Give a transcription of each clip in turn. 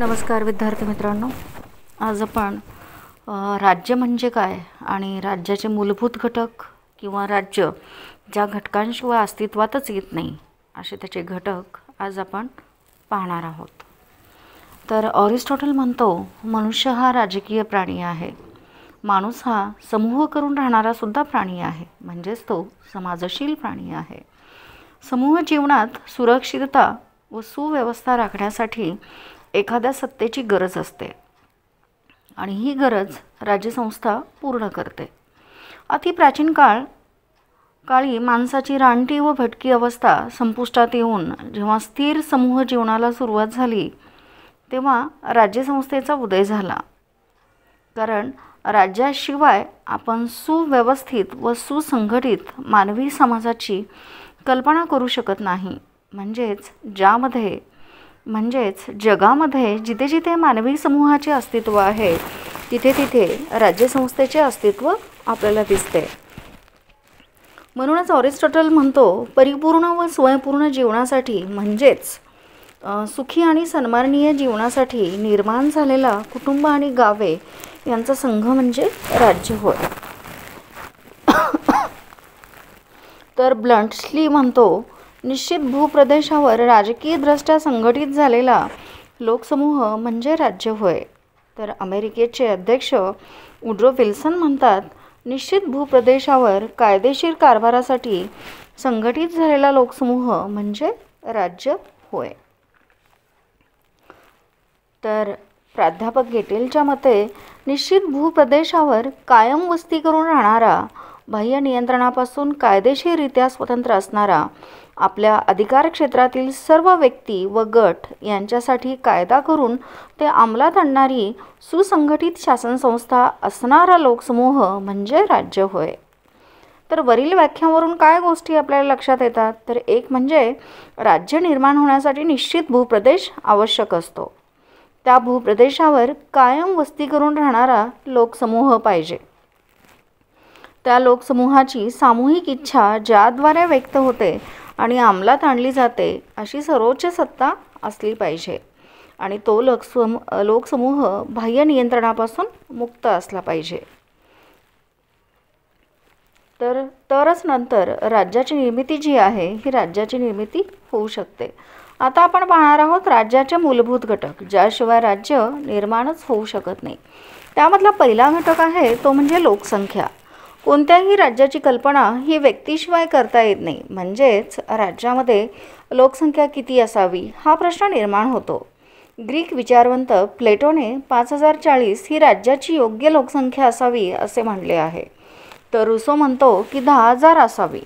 नमस्कार विद्यार्थी मित्रांनो, आज आपण राज्य म्हणजे काय आणि राज्याचे मूलभूत घटक किंवा राज्य ज्या घटकांशिवाय अस्तित्वातच येत नाही असे त्याचे घटक आज आपण पाहणार आहोत. तर अरिस्टॉटल म्हणतो, मनुष्य हा राजकीय प्राणी आहे. माणूस हा समूह करून राहणारा सुद्धा प्राणी आहे, म्हणजेच तो समाजशील प्राणी आहे. समूह जीवनात सुरक्षितता व सुव्यवस्था राखण्यासाठी एखाद्या सत्तेची गरज असते आणि ही गरज राज्यसंस्था पूर्ण करते. अति प्राचीन काळी माणसाची रानटी व भटकी अवस्था संपुष्टात येऊन जेव्हा स्थिर समूह जीवनाला सुरुवात झाली तेव्हा राज्यसंस्थेचा उदय झाला. कारण राज्याशिवाय आपण सुव्यवस्थित व सुसंघटित मानवी समाजाची कल्पना करू शकत नाही. म्हणजेच जगामध्ये जिथे जिथे मानवी समूहाचे अस्तित्व आहे तिथे तिथे राज्यसंस्थेचे अस्तित्व आपल्याला दिसते. म्हणूनच अरिस्टॉटल म्हणतो, परिपूर्ण व स्वयंपूर्ण जीवनासाठी म्हणजेच सुखी आणि सन्माननीय जीवनासाठी निर्माण झालेला कुटुंब आणि गावे यांचा संघ म्हणजे राज्य होय. तर ब्लंटली म्हणतो, निश्चित भूप्रदेशावर राजकीयदृष्ट्या संघटित झालेला लोकसमूह म्हणजे राज्य होय. तर अमेरिकेचे अध्यक्ष वुड्रो विल्सन म्हणतात, निश्चित भूप्रदेशावर कायदेशीर कारभारासाठी संघटित झालेला लोकसमूह म्हणजे राज्य होय. तर प्राध्यापक गेटेलच्या मते, निश्चित भूप्रदेशावर कायम वस्ती करून राहणारा, बाह्य नियंत्रणापासून कायदेशीररित्या स्वतंत्र असणारा, आपल्या अधिकार क्षेत्रातील सर्व व्यक्ती व गट यांच्यासाठी कायदा करून ते अंमलात आणणारी सुसंघटित शासनसंस्था असणारा लोकसमूह म्हणजे राज्य होय. तर वरील व्याख्यावरून काय गोष्टी आपल्याला लक्षात येतात? तर एक म्हणजे राज्य निर्माण होण्यासाठी निश्चित भूप्रदेश आवश्यक असतो. त्या भूप्रदेशावर कायम वस्ती करून राहणारा लोकसमूह पाहिजे. त्या लोकसमूहाची सामूहिक इच्छा ज्याद्वारे व्यक्त होते आणि अंमलात आणली जाते अशी सर्वोच्च सत्ता असली पाहिजे आणि तो लोकसमूह बाह्य नियंत्रणापासून मुक्त असला पाहिजे. तरच नंतर राज्याची निर्मिती जी आहे ही राज्याची निर्मिती होऊ शकते. आता आपण पाहणार आहोत राज्याचे मूलभूत घटक, ज्याशिवाय राज्य निर्माणच होऊ शकत नाही. त्यामधला पहिला घटक आहे तो म्हणजे लोकसंख्या. कोणत्याही राज्याची कल्पना ही व्यक्तीशिवाय करता येत नाही. म्हणजेच राज्यामध्ये लोकसंख्या किती असावी हा प्रश्न निर्माण होतो. ग्रीक विचारवंत प्लेटोने 5040 ही राज्याची योग्य लोकसंख्या असावी असे म्हणले आहे. तर रुसो म्हणतो की 10,000 असावी.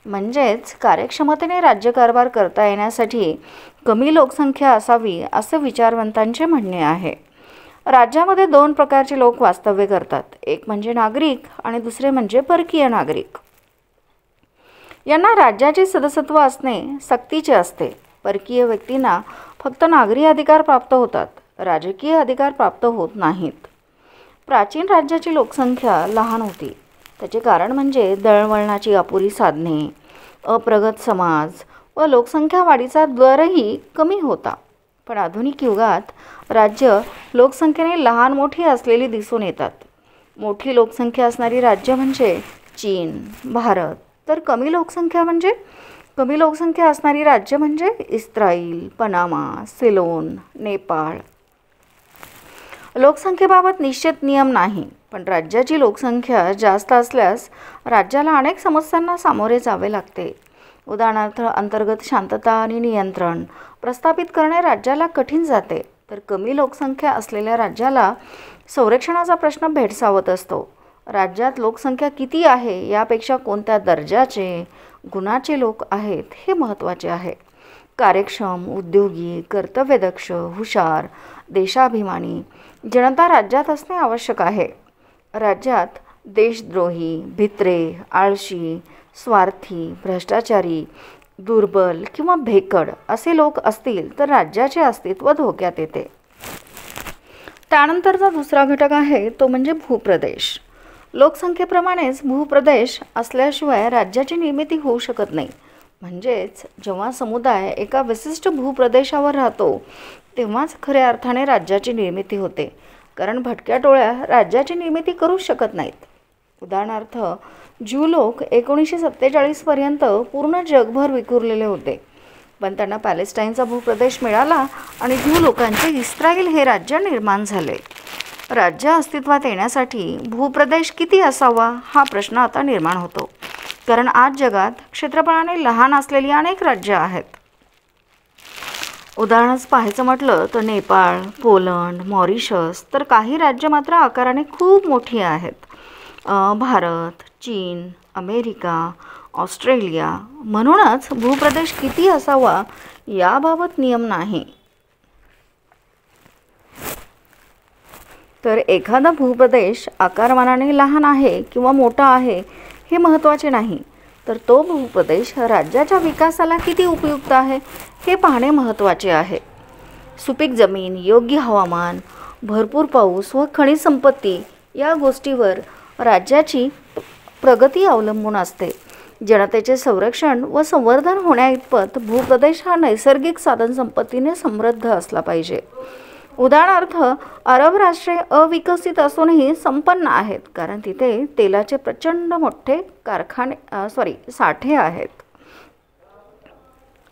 म्हणजेच कार्यक्षमतेने राज्यकारभार करता येण्यासाठी कमी लोकसंख्या असावी असे विचारवंतांचे म्हणणे आहे. राज्यामध्ये दोन प्रकारचे लोक वास्तव्य करतात. एक म्हणजे नागरिक आणि दुसरे म्हणजे परकीय नागरिक. यांना राज्याचे सदस्यत्व असणे सक्तीचे असते. परकीय व्यक्तींना फक्त नागरी अधिकार प्राप्त होतात, राजकीय अधिकार प्राप्त होत नाहीत. प्राचीन राज्याची लोकसंख्या लहान होती. त्याचे कारण म्हणजे दळणवळणाची अपुरी साधने, अप्रगत समाज व लोकसंख्या वाढीचा दरही कमी होता. पण आधुनिक युगात राज्य लोकसंख्येने लहान मोठी असलेली दिसून येतात. मोठी लोकसंख्या असणारी राज्य म्हणजे चीन, भारत. तर कमी लोकसंख्या असणारी राज्य म्हणजे इस्रायल, पनामा, सिलोन, नेपाळ. लोकसंख्येबाबत निश्चित नियम नाही, पण राज्याची लोकसंख्या जास्त असल्यास राज्याला अनेक समस्यांना सामोरे जावे लागते. उदाहरणार्थ अंतर्गत शांतता आणि नियंत्रण प्रस्थापित करणे राज्याला कठीण जाते. तर कमी लोकसंख्या असलेल्या राज्याला संरक्षणाचा प्रश्न भेडसावत असतो. राज्यात लोकसंख्या किती आहे यापेक्षा कोणत्या दर्जाचे, गुणाचे लोक आहेत हे महत्त्वाचे आहे. कार्यक्षम, उद्योगी, कर्तव्यदक्ष, हुशार, देशाभिमानी जनता राज्यात असणे आवश्यक आहे. राज्यात देशद्रोही, भित्रे, आळशी, स्वार्थी, भ्रष्टाचारी, दुर्बल किंवा भेकड असे लोक असतील तर राज्याचे अस्तित्व धोक्यात येते. त्यानंतरचा दुसरा घटक आहे तो म्हणजे भूप्रदेश. लोकसंख्येप्रमाणेच भूप्रदेश असल्याशिवाय राज्याची निर्मिती होऊ शकत नाही. म्हणजेच जेव्हा समुदाय एका विशिष्ट भूप्रदेशावर राहतो तेव्हाच खऱ्या अर्थाने राज्याची निर्मिती होते, कारण भटक्या टोळ्या राज्याची निर्मिती करू शकत नाहीत. उदाहरणार्थ, ज्यू लोक 1947पर्यंत पूर्ण जगभर विखुरलेले होते, पण त्यांना पॅलेस्टाईनचा भूप्रदेश मिळाला आणि ज्यू लोकांचे इस्रायल हे राज्य निर्माण झाले. राज्य अस्तित्वात येण्यासाठी भूप्रदेश किती असावा हा प्रश्न आता निर्माण होतो, कारण आज जगात क्षेत्रफळाने लहान असलेली अनेक राज्य आहेत. उदाहरणच पाहायचं म्हटलं तर नेपाळ, पोलंड, मॉरिशस, तर काही राज्य मात्र आकाराने खूप मोठी आहेत. भारत, चीन, अमेरिका, ऑस्ट्रेलिया. म्हणूनच भूप्रदेश किती असावा याबाबत नियम नाही. तर एखादा भूप्रदेश आकारमानाने लहान आहे किंवा मोठा आहे हे महत्त्वाचे नाही, तर तो भूप्रदेश राज्याच्या विकासाला किती उपयुक्त आहे हे पाहणे महत्त्वाचे आहे. सुपीक जमीन, योग्य हवामान, भरपूर पाऊस व खनिज संपत्ती या गोष्टीवर राज्याची प्रगती अवलंबून असते. जनतेचे संरक्षण व संवर्धन होण्याइतपत भूप्रदेश हा नैसर्गिक साधनसंपत्तीने समृद्ध असला पाहिजे. उदाहरणार्थ, अरब राष्ट्रे अविकसित असूनही संपन्न आहेत, कारण तिथे तेलाचे प्रचंड मोठे साठे आहेत.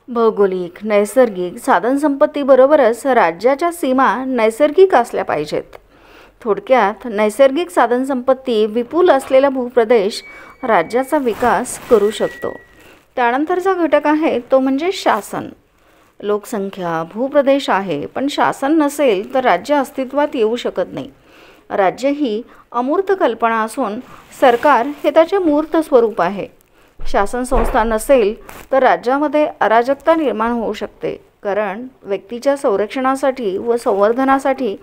भौगोलिक, नैसर्गिक साधनसंपत्तीबरोबरच राज्याच्या सीमा नैसर्गिक असल्या पाहिजेत. थोडक्यात, नैसर्गिक साधनसंपत्ती विपुल असलेला भूप्रदेश राज्याचा विकास करू शकतो. त्यानंतरचा घटक आहे तो म्हणजे शासन. लोकसंख्या, भूप्रदेश आहे, पण शासन नसेल तर राज्य अस्तित्वात येऊ शकत नाही. राज्य ही अमूर्त कल्पना असून सरकार हे त्याचे मूर्त स्वरूप आहे. शासन संस्था नसेल तर राज्यामध्ये अराजकता निर्माण होऊ शकते, कारण व्यक्तीच्या संरक्षणासाठी व संवर्धनासाठी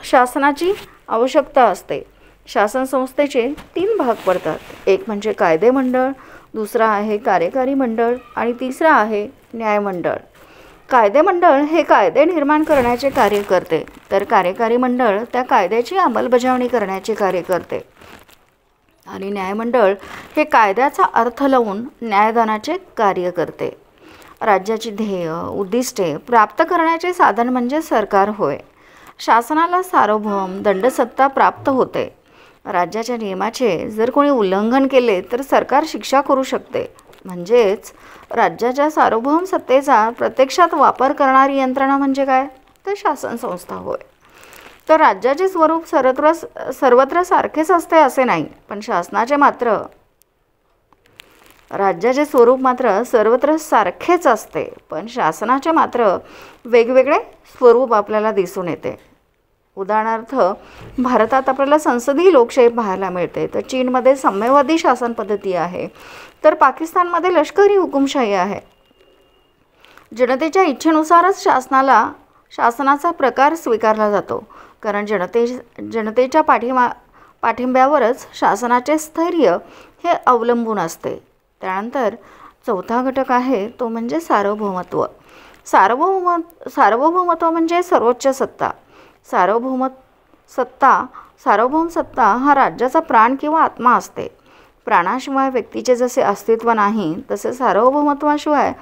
शासनाची आवश्यकता असते. शासन संस्थेचे 3 भाग पडतात. एक म्हणजे कायदे मंडळ, दुसरा आहे कार्यकारी मंडळ आणि तिसरा आहे न्यायमंडळ. कायदे मंडळ हे कायदे निर्माण करण्याचे कार्य करते, तर कार्यकारी मंडळ त्या कायद्याची अंमलबजावणी करण्याचे कार्य करते आणि न्यायमंडळ हे कायद्याचा अर्थ लावून न्यायदानाचे कार्य करते. राज्याची ध्येय, उद्दिष्टे प्राप्त करण्याचे साधन म्हणजे सरकार होय. शासनाला सार्वभौम दंडसत्ता प्राप्त होते. राज्याच्या नियमाचे जर कोणी उल्लंघन केले तर सरकार शिक्षा करू शकते. म्हणजेच राज्याच्या सार्वभौम सत्तेचा प्रत्यक्षात वापर करणारी यंत्रणा म्हणजे काय, तर शासन संस्था होय. तर राज्याचे स्वरूप सर्वत्र सारखेच असते असे नाही, पण राज्याचे स्वरूप मात्र सर्वत्र सारखेच असते, पण शासनाचे मात्र वेगवेगळे स्वरूप आपल्याला दिसून येते. उदाहरणार्थ, भारतात आपल्याला संसदीय लोकशाही पाहायला मिळते, तर चीनमध्ये साम्यवादी शासन पद्धती आहे, तर पाकिस्तानमध्ये लष्करी हुकुमशाही आहे. जनतेच्या इच्छेनुसारच शासनाचा प्रकार स्वीकारला जातो, कारण जनतेच्या पाठिंब्यावरच शासनाचे स्थैर्य हे अवलंबून असते. त्यानंतर चौथा घटक आहे तो म्हणजे सार्वभौमत्व. सार्वभौमत्व म्हणजे सर्वोच्च सत्ता. सार्वभौम सत्ता हा राज्याचा प्राण किंवा आत्मा असते. प्राणाशिवाय व्यक्तीचे जसे अस्तित्व नाही, तसे सार्वभौमत्वाशिवाय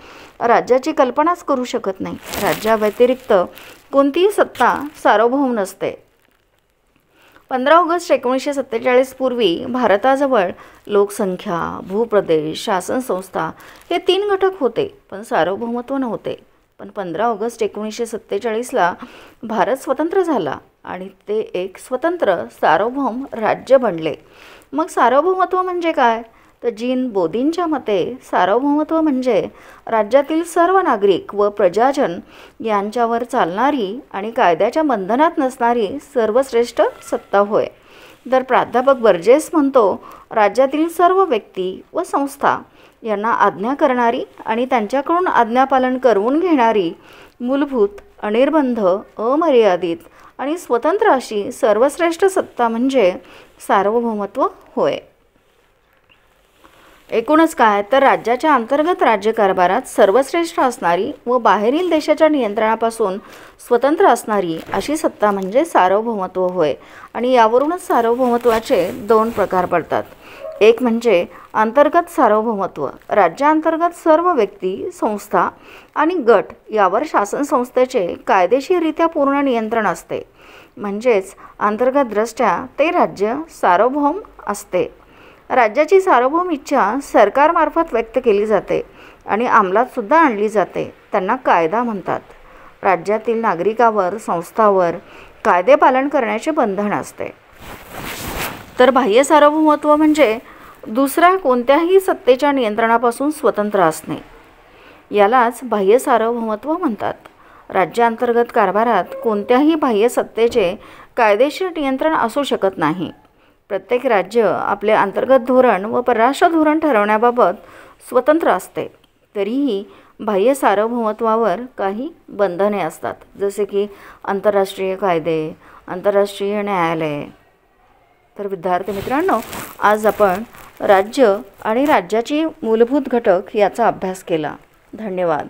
राज्याची कल्पनाच करू शकत नाही. राज्याव्यतिरिक्त कोणतीही सत्ता सार्वभौम नसते. 15 ऑगस्ट 1947 पूर्वी भारताजवळ लोकसंख्या, भूप्रदेश, शासन संस्था हे 3 घटक होते, पण सार्वभौमत्व नव्हते. पण 15 ऑगस्ट 1947ला भारत स्वतंत्र झाला आणि ते एक स्वतंत्र सार्वभौम राज्य बनले. मग सार्वभौमत्व म्हणजे काय, तर जीन बोधींच्या मते सार्वभौमत्व म्हणजे राज्यातील सर्व नागरिक व प्रजाजन यांच्यावर चालणारी आणि कायद्याच्या बंधनात नसणारी सर्वश्रेष्ठ सत्ता होय. तर प्राध्यापक बर्जेस म्हणतो, राज्यातील सर्व व्यक्ती व संस्था यांना आज्ञा करणारी आणि त्यांच्याकडून आज्ञापालन करवून घेणारी मूलभूत, अनिर्बंध, अमर्यादित आणि स्वतंत्र अशी सर्वश्रेष्ठ सत्ता म्हणजे सार्वभौमत्व होय. एकूणच काय, तर राज्याच्या अंतर्गत राज्यकारभारात सर्वश्रेष्ठ असणारी व बाहेरील देशाच्या नियंत्रणापासून स्वतंत्र असणारी अशी सत्ता म्हणजे सार्वभौमत्व होय. आणि यावरूनच सार्वभौमत्वाचे 2 प्रकार पडतात. एक म्हणजे अंतर्गत सार्वभौमत्व. राज्याअंतर्गत सर्व व्यक्ती, संस्था आणि गट यावर शासन संस्थेचे कायदेशीररित्या पूर्ण नियंत्रण असते. म्हणजेच अंतर्गतदृष्ट्या ते राज्य सार्वभौम असते. राज्याची सार्वभौम इच्छा सरकारमार्फत व्यक्त केली जाते आणि अंमलातसुद्धा आणली जाते. त्यांना कायदा म्हणतात. राज्यातील नागरिकावर, संस्थावर कायदे पालन करण्याचे बंधन असते. तर बाह्य सार्वभौमत्व म्हणजे दुसऱ्या कोणत्याही सत्तेच्या नियंत्रणापासून स्वतंत्र असणे. यालाच बाह्य सार्वभौमत्व म्हणतात. राज्यांतर्गत कारभारात कोणत्याही बाह्य सत्तेचे कायदेशीर नियंत्रण असू शकत नाही. प्रत्येक राज्य आपले अंतर्गत धोरण व परराष्ट्र धोरण ठरवण्याबाबत स्वतंत्र असते. तरीही बाह्य सार्वभौमत्वावर काही बंधने असतात, जसे की आंतरराष्ट्रीय कायदे, आंतरराष्ट्रीय न्यायालय. तर विद्यार्थी मित्रांनो, आज आपण राज्य आणि राज्याची मूलभूत घटक याचा अभ्यास केला. धन्यवाद.